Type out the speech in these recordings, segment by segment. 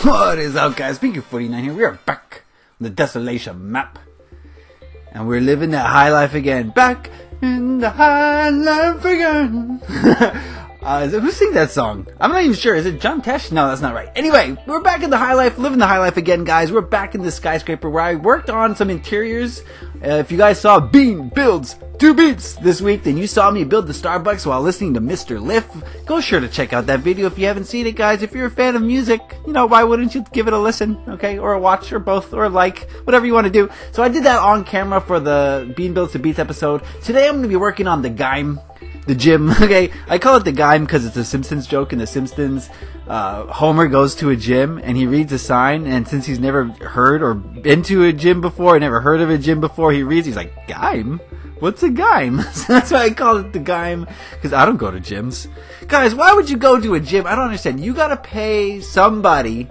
What is up, guys? Beancrew49 here. We are back on the Desolation map. And we're living that high life again. Back in the high life again. Who sings that song? I'm not even sure. Is it John Tesh? No, that's not right. Anyway, we're back in the high life, living the high life again, guys. We're back in the skyscraper where I worked on some interiors. If you guys saw Bean Builds 2 Beats this week, then you saw me build the Starbucks while listening to Mr. Liff. Go sure to check out that video if you haven't seen it, guys. If you're a fan of music, you know, why wouldn't you give it a listen, okay? Or a watch, or both, or like, whatever you want to do. So I did that on camera for the Bean Builds 2 Beats episode. Today I'm going to be working on the Gym. The gym, okay? I call it the Gym because it's a Simpsons joke. In the Simpsons, Homer goes to a gym and he reads a sign, and since he's never heard or been to a gym before, never heard of a gym before, he's like, Gym? What's a Gym? So that's why I call it the Gym, because I don't go to gyms. Guys, why would you go to a gym? I don't understand. You gotta pay somebody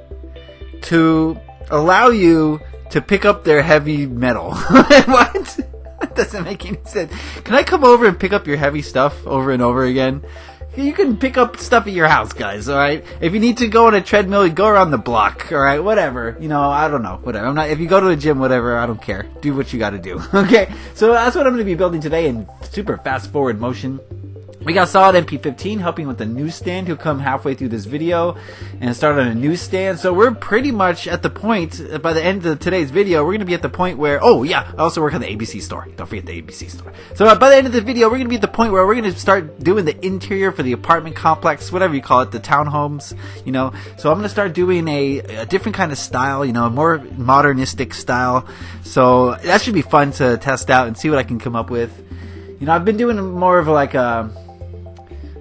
to allow you to pick up their heavy metal. What? That doesn't make any sense. Can I come over and pick up your heavy stuff over and over again? You can pick up stuff at your house, guys, alright? If you need to go on a treadmill, you go around the block, alright? Whatever. You know, I don't know. Whatever. If you go to a gym, whatever, I don't care. Do what you gotta do. Okay? So that's what I'm going to be building today in super fast forward motion. We got Solid MP15 helping with the newsstand, who'll come halfway through this video and start on a newsstand. So we're pretty much at the point, by the end of today's video, we're going to be at the point where, oh yeah, I also work on the ABC store. Don't forget the ABC store. So by the end of the video, we're going to be at the point where we're going to start doing the interior for the apartment complex, whatever you call it, the townhomes, you know. So I'm going to start doing a different kind of style, you know, a more modernistic style. So that should be fun to test out and see what I can come up with. You know, I've been doing more of like a,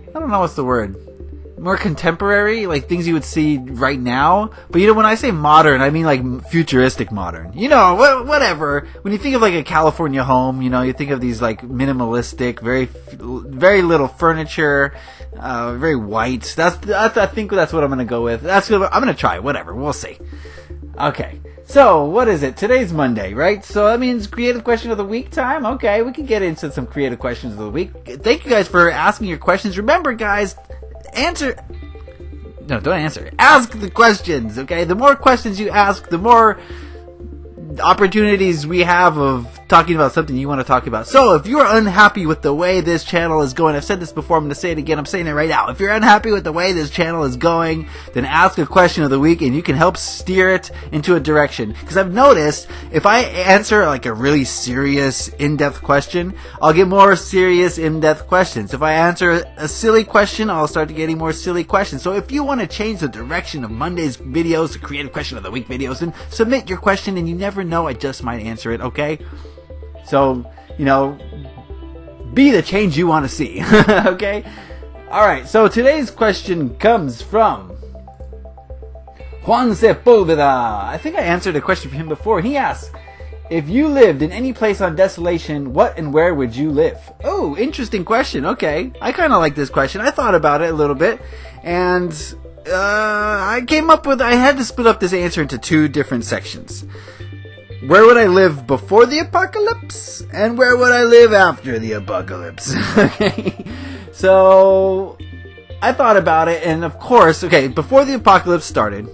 I don't know what's the word, more contemporary, like things you would see right now. But you know, when I say modern, I mean like futuristic modern. You know, whatever. When you think of like a California home, you know, you think of these like minimalistic, very little furniture, very white. I think that's what I'm gonna go with. I'm gonna try. Whatever, we'll see. Okay. So, what is it? Today's Monday, right? So that means creative question of the week time? Okay, we can get into some creative questions of the week. Thank you guys for asking your questions. Remember, guys, No, don't answer. Ask the questions, okay? The more questions you ask, the more opportunities we have of talking about something you want to talk about. So, if you're unhappy with the way this channel is going, I've said this before, I'm going to say it again, I'm saying it right now. If you're unhappy with the way this channel is going, then ask a question of the week and you can help steer it into a direction. Because I've noticed, if I answer like a really serious, in-depth question, I'll get more serious, in-depth questions. If I answer a silly question, I'll start getting more silly questions. So if you want to change the direction of Monday's videos, the creative question of the week videos, then submit your question, and you never know, I just might answer it, okay? So, you know, be the change you want to see, okay? Alright, so today's question comes from Juan Sepulveda. I think I answered a question for him before. He asks, if you lived in any place on Desolation, what and where would you live? Oh, interesting question, okay. I kind of like this question. I thought about it a little bit, and I had to split up this answer into 2 different sections. Where would I live before the apocalypse? And where would I live after the apocalypse? Okay. So, I thought about it, and of course, okay, before the apocalypse started,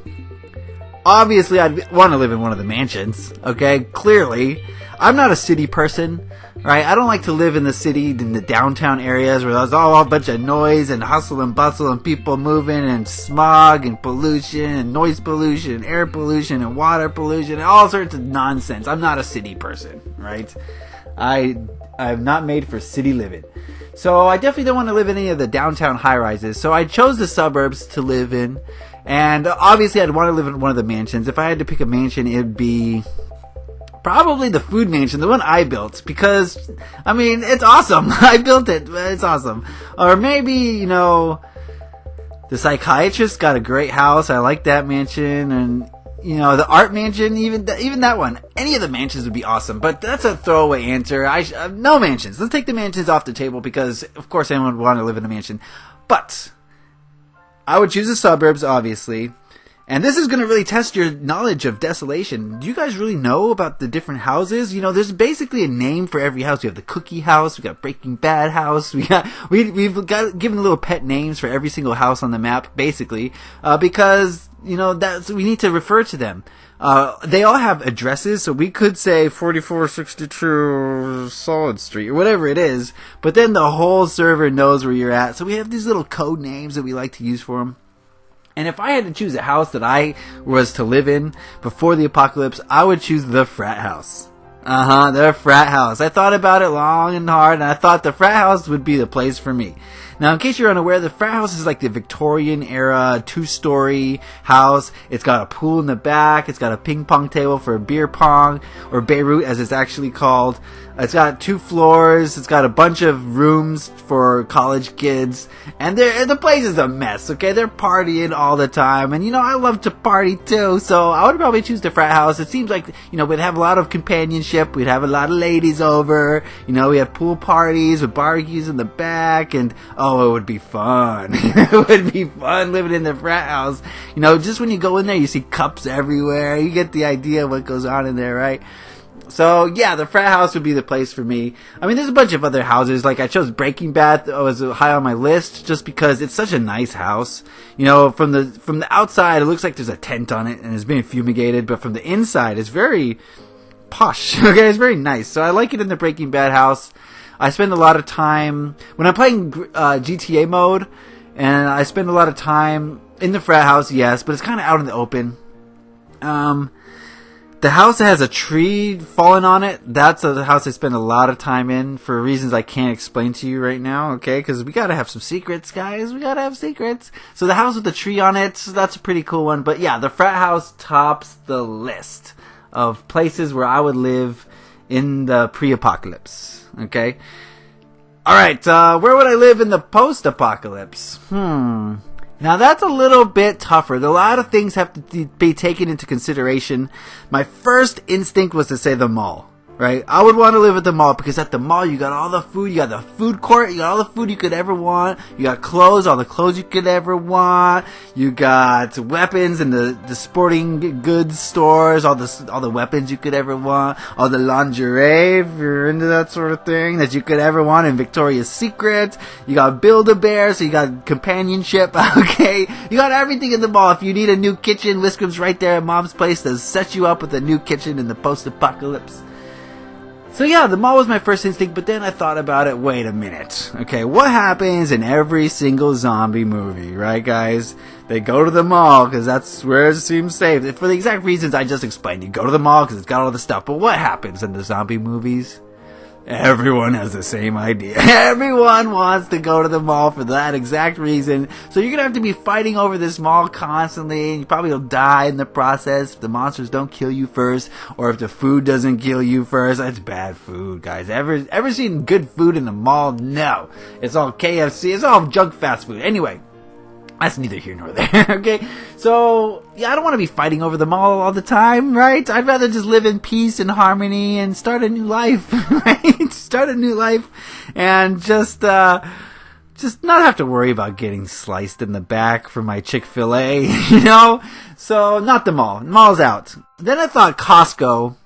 obviously I'd want to live in one of the mansions, okay? Clearly. I'm not a city person, right? I don't like to live in the city, in the downtown areas where there's all a bunch of noise and hustle and bustle and people moving and smog and pollution and noise pollution, air pollution and water pollution and all sorts of nonsense. I'm not a city person, right? I'm not made for city living. So I definitely don't want to live in any of the downtown high-rises. So I chose the suburbs to live in. And obviously I'd want to live in one of the mansions. If I had to pick a mansion, it'd be probably the food mansion, the one I built, because, I mean, it's awesome. I built it. It's awesome. Or maybe, you know, the psychiatrist got a great house. I like that mansion. And, you know, the art mansion, even that one. Any of the mansions would be awesome. But that's a throwaway answer. No mansions. Let's take the mansions off the table because, of course, anyone would want to live in a mansion. But I would choose the suburbs, obviously. And this is going to really test your knowledge of Desolation. Do you guys really know about the different houses? You know, there's basically a name for every house. We have the Cookie House, we got Breaking Bad House, we've got given little pet names for every single house on the map, basically, because, you know, we need to refer to them. They all have addresses, so we could say 4462 Solid Street, or whatever it is, but then the whole server knows where you're at, so we have these little code names that we like to use for them. And if I had to choose a house that I was to live in before the apocalypse, I would choose the frat house. The frat house. I thought about it long and hard, and I thought the frat house would be the place for me. Now, in case you're unaware, the frat house is like the Victorian era 2-story house. It's got a pool in the back. It's got a ping pong table for beer pong, or Beirut as it's actually called. It's got 2 floors. It's got a bunch of rooms for college kids. And the place is a mess, okay? They're partying all the time. And, you know, I love to party too. So I would probably choose the frat house. It seems like, you know, we'd have a lot of companionship. We'd have a lot of ladies over. You know, we have pool parties with barbecues in the back. And, oh, it would be fun. It would be fun living in the frat house. You know, just when you go in there, you see cups everywhere. You get the idea of what goes on in there, right? So, yeah, the frat house would be the place for me. I mean, there's a bunch of other houses. Like, I chose Breaking Bad was high on my list just because it's such a nice house. You know, from the outside, it looks like there's a tent on it and it's being fumigated. But from the inside, it's very posh. Okay, it's very nice. So I like it in the Breaking Bad house. I spend a lot of time when I'm playing GTA mode, and I spend a lot of time in the frat house, yes, but it's kind of out in the open. The house that has a tree fallen on it, that's the house I spend a lot of time in for reasons I can't explain to you right now, okay? Because we gotta have some secrets, guys. We gotta have secrets. So the house with the tree on it, that's a pretty cool one. But yeah, the frat house tops the list of places where I would live in the pre-apocalypse, okay? Alright, where would I live in the post-apocalypse? Now that's a little bit tougher. A lot of things have to be taken into consideration. My first instinct was to say the mall, right? I would want to live at the mall because at the mall you got all the food, you got the food court, you got all the food you could ever want, you got clothes, all the clothes you could ever want, you got weapons in the sporting goods stores, all the weapons you could ever want, all the lingerie if you're into that sort of thing that you could ever want in Victoria's Secret, you got Build-A-Bear, so you got companionship, okay? You got everything in the mall. If you need a new kitchen, Whisker's right there at Mom's place to set you up with a new kitchen in the post-apocalypse. So yeah, the mall was my first instinct, but then I thought about it, wait a minute. Okay, what happens in every single zombie movie, right guys? They go to the mall because that's where it seems safe. For the exact reasons I just explained. You go to the mall because it's got all the stuff. But what happens in the zombie movies? Everyone has the same idea. Everyone wants to go to the mall for that exact reason. So you're going to have to be fighting over this mall constantly. And you probably will die in the process if the monsters don't kill you first. Or if the food doesn't kill you first. That's bad food, guys. Ever seen good food in the mall? No. It's all KFC. It's all junk fast food. Anyway. That's neither here nor there, okay? So, yeah, I don't want to be fighting over the mall all the time, right? I'd rather just live in peace and harmony and start a new life, right? Start a new life and just not have to worry about getting sliced in the back for my Chick-fil-A, you know? So, not the mall. The mall's out. Then I thought Costco.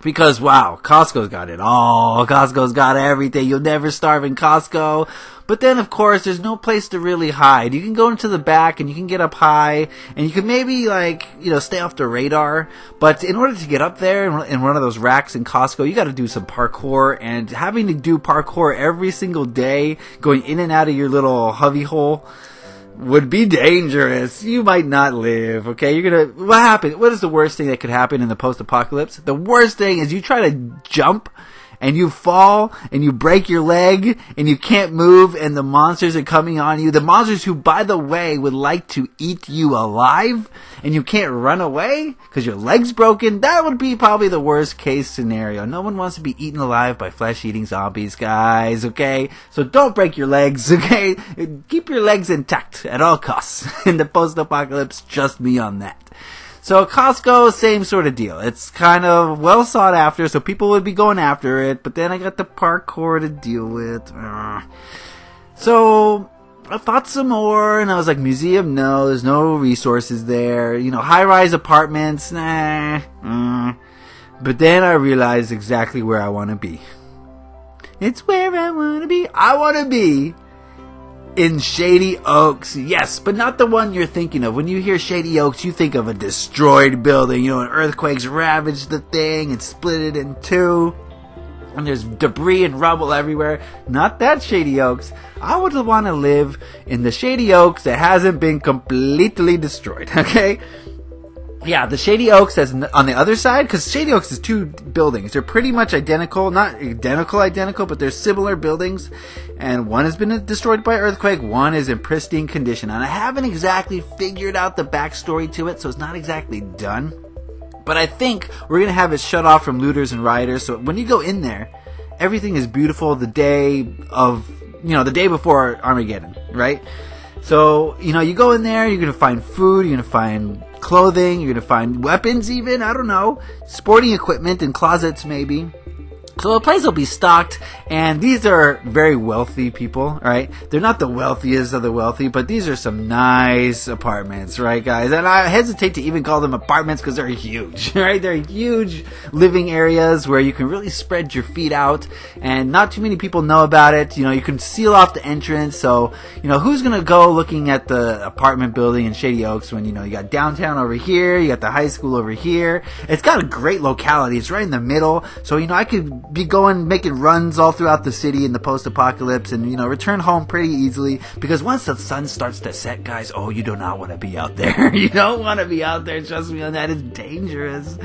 Because, wow, Costco's got it all. Costco's got everything. You'll never starve in Costco. But then, of course, there's no place to really hide. You can go into the back and you can get up high and you can maybe, stay off the radar. But in order to get up there in one of those racks in Costco, you gotta do some parkour. And having to do parkour every single day, going in and out of your little hovey hole, would be dangerous. You might not live, okay? What happened? What is the worst thing that could happen in the post-apocalypse? The worst thing is you try to jump and you fall and you break your leg and you can't move and the monsters are coming on you. The monsters who, by the way, would like to eat you alive and you can't run away because your leg's broken. That would be probably the worst case scenario. No one wants to be eaten alive by flesh-eating zombies, guys, okay? So don't break your legs, okay? Keep your legs intact at all costs. In the post-apocalypse, trust me on that. So Costco, same sort of deal. It's kind of well sought after, so people would be going after it, but then I got the parkour to deal with. So I thought some more, and I was like, museum, no, there's no resources there. High-rise apartments, nah. But then I realized exactly where I want to be. It's where I want to be. I want to be in Shady Oaks, yes, but not the one you're thinking of. When you hear Shady Oaks, you think of a destroyed building. An earthquake's ravaged the thing and split it in two. And there's debris and rubble everywhere. Not that Shady Oaks. I would want to live in the Shady Oaks that hasn't been completely destroyed, okay? Yeah, the Shady Oaks that's on the other side, because Shady Oaks is two buildings. They're pretty much identical. Not identical, but they're similar buildings. And one has been destroyed by earthquake. One is in pristine condition. And I haven't exactly figured out the backstory to it, so it's not exactly done. But I think we're going to have it shut off from looters and rioters. So when you go in there, everything is beautiful the day before Armageddon, right? So, you go in there, you're going to find food, you're going to find clothing, you're going to find weapons even, I don't know, sporting equipment and closets maybe. So the place will be stocked, and these are very wealthy people, right? They're not the wealthiest of the wealthy, but these are some nice apartments, right, guys? And I hesitate to even call them apartments because they're huge, right? They're huge living areas where you can really spread your feet out, and not too many people know about it. You can seal off the entrance, so, who's going to go looking at the apartment building in Shady Oaks when, you got downtown over here, you got the high school over here. It's got a great locality. It's right in the middle, so, I could be making runs all throughout the city in the post-apocalypse and, return home pretty easily, because once the sun starts to set, guys, you do not want to be out there. You don't want to be out there, trust me on that, it's dangerous.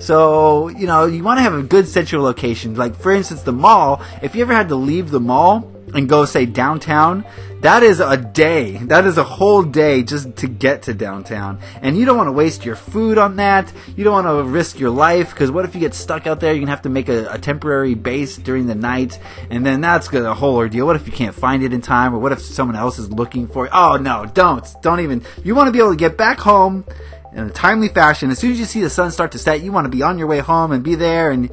So, you want to have a good central location. Like, for instance, the mall, if you ever had to leave the mall and go, say, downtown, that is a day. That is a whole day just to get to downtown. And you don't want to waste your food on that. You don't want to risk your life, because what if you get stuck out there? You're going to have to make a temporary base during the night, and then that's a whole ordeal. What if you can't find it in time, or what if someone else is looking for it? Oh, no, don't even. You want to be able to get back home in a timely fashion. As soon as you see the sun start to set, you want to be on your way home and be there and,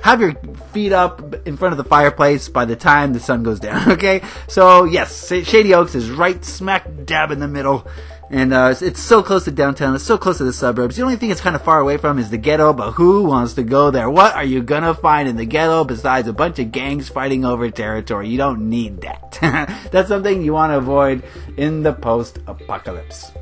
have your feet up in front of the fireplace by the time the sun goes down, okay? So, yes, Shady Oaks is right smack dab in the middle. And it's so close to downtown. It's so close to the suburbs. The only thing it's kind of far away from is the ghetto, but who wants to go there? What are you going to find in the ghetto besides a bunch of gangs fighting over territory? You don't need that. That's something you want to avoid in the post-apocalypse.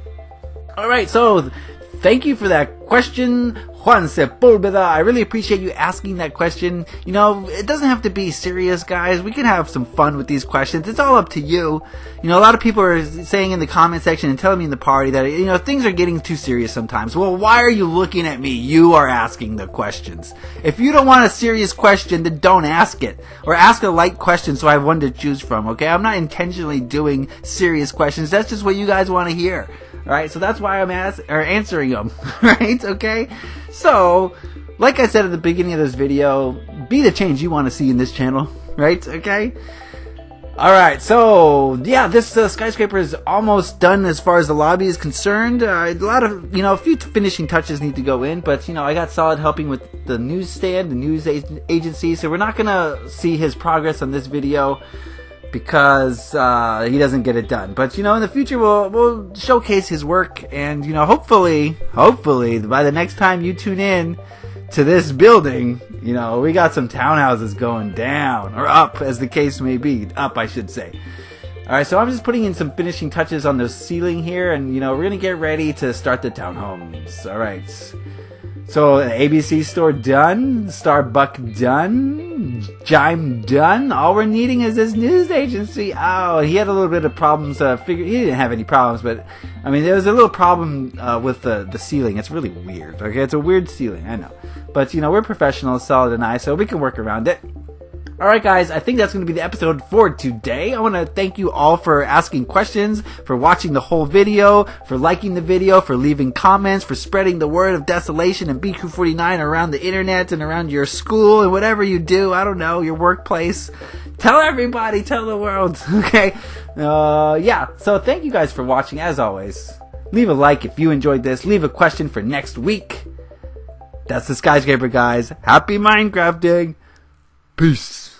All right, so thank you for that question, Juan Sepulveda. I really appreciate you asking that question. It doesn't have to be serious, guys. We can have some fun with these questions. It's all up to you. A lot of people are saying in the comment section and telling me in the party that, things are getting too serious sometimes. Well, why are you looking at me? You are asking the questions. If you don't want a serious question, then don't ask it. Or ask a light question so I have one to choose from, okay? I'm not intentionally doing serious questions. That's just what you guys want to hear. Alright, so that's why I'm answering them, right, okay? So, like I said at the beginning of this video, be the change you want to see in this channel, right, okay? Alright, so, yeah, this skyscraper is almost done as far as the lobby is concerned. A few finishing touches need to go in, but, I got Solid helping with the newsstand, the news agency, so we're not gonna see his progress on this video, because he doesn't get it done. But, in the future we'll showcase his work, and, hopefully, by the next time you tune in to this building, we got some townhouses going down, or up, as the case may be. Up, I should say. Alright, so I'm just putting in some finishing touches on the ceiling here, and, we're going to get ready to start the townhomes. Alright. So, ABC store done, Starbuck done, Jime done. All we're needing is this news agency. Oh, he had a little bit of problems. He didn't have any problems, but there was a little problem with the ceiling. It's really weird. Okay, it's a weird ceiling, I know. But we're professionals, Solid and I, so we can work around it. Alright guys, I think that's going to be the episode for today. I want to thank you all for asking questions, for watching the whole video, for liking the video, for leaving comments, for spreading the word of Desolation and Beancrew49 around the internet and around your school and whatever you do, I don't know, your workplace. Tell everybody, tell the world, okay? So thank you guys for watching as always. Leave a like if you enjoyed this, leave a question for next week. That's the Skyscraper guys. Happy Minecrafting! Peace!